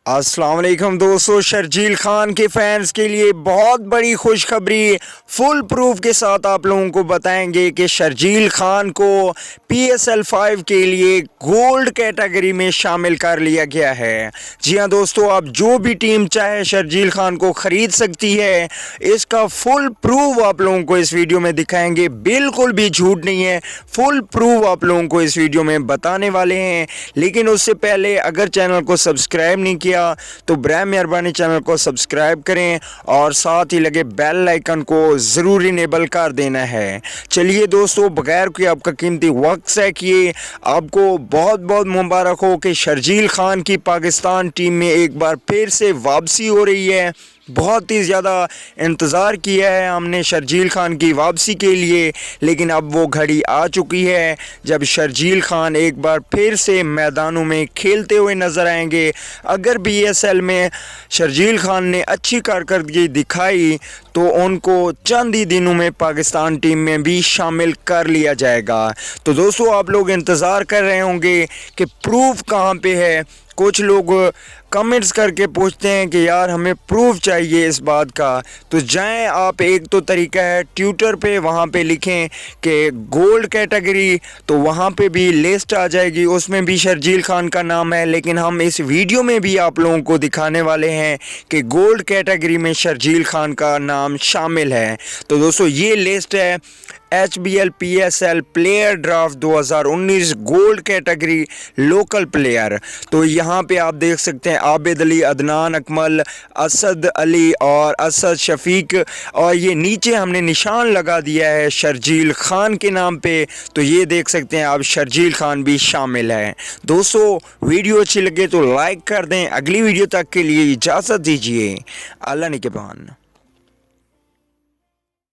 अस्सलाम वालेकुम दोस्तों, शर्जील खान के फैंस के लिए बहुत बड़ी खुशखबरी फुल प्रूफ के साथ आप लोगों को बताएंगे कि शर्जील खान को PSL 5 के लिए गोल्ड कैटेगरी में शामिल कर लिया गया है। जी हाँ दोस्तों, आप जो भी टीम चाहे शर्जील खान को ख़रीद सकती है। इसका फुल प्रूफ आप लोगों को इस वीडियो में दिखाएंगे, बिल्कुल भी झूठ नहीं है, फुल प्रूफ आप लोगों को इस वीडियो में बताने वाले हैं। लेकिन उससे पहले अगर चैनल को सब्सक्राइब नहीं किया तो बराए मेहरबानी चैनल को सब्सक्राइब करें और साथ ही लगे बेल आइकन को ज़रूर इनेबल कर देना है। चलिए दोस्तों, बगैर कोई आपका कीमती वक्त से किए आपको बहुत बहुत मुबारक हो कि शर्जील खान की पाकिस्तान टीम में एक बार फिर से वापसी हो रही है। बहुत ही ज़्यादा इंतज़ार किया है हमने शर्जील खान की वापसी के लिए, लेकिन अब वो घड़ी आ चुकी है जब शर्जील खान एक बार फिर से मैदानों में खेलते हुए नज़र आएंगे। अगर BSL में शर्जील खान ने अच्छी कारकर्दगी दिखाई तो उनको चंद ही दिनों में पाकिस्तान टीम में भी शामिल कर लिया जाएगा। तो दोस्तों, आप लोग इंतज़ार कर रहे होंगे कि प्रूफ कहाँ पे है। कुछ लोग कमेंट्स करके पूछते हैं कि यार हमें प्रूफ चाहिए इस बात का, तो जाएं आप, एक तो तरीका है ट्विटर पे, वहाँ पे लिखें कि गोल्ड कैटेगरी, तो वहाँ पे भी लिस्ट आ जाएगी, उसमें भी शर्जील खान का नाम है। लेकिन हम इस वीडियो में भी आप लोगों को दिखाने वाले हैं कि गोल्ड कैटेगरी में शर्जील खान का नाम शामिल है। तो दोस्तों, ये लिस्ट है HBL PSL player draft 2019 gold category local player. तो यहाँ पे आप देख सकते हैं आबिद अली, अदनान अकमल, असद अली और असद शफीक, और ये नीचे हमने निशान लगा दिया है शर्जील खान के नाम पे। तो ये देख सकते हैं आप, शर्जील खान भी शामिल है। दोस्तों, वीडियो अच्छी लगे तो लाइक कर दें। अगली वीडियो तक के लिए इजाज़त दीजिए। अल्लाह निगहबान।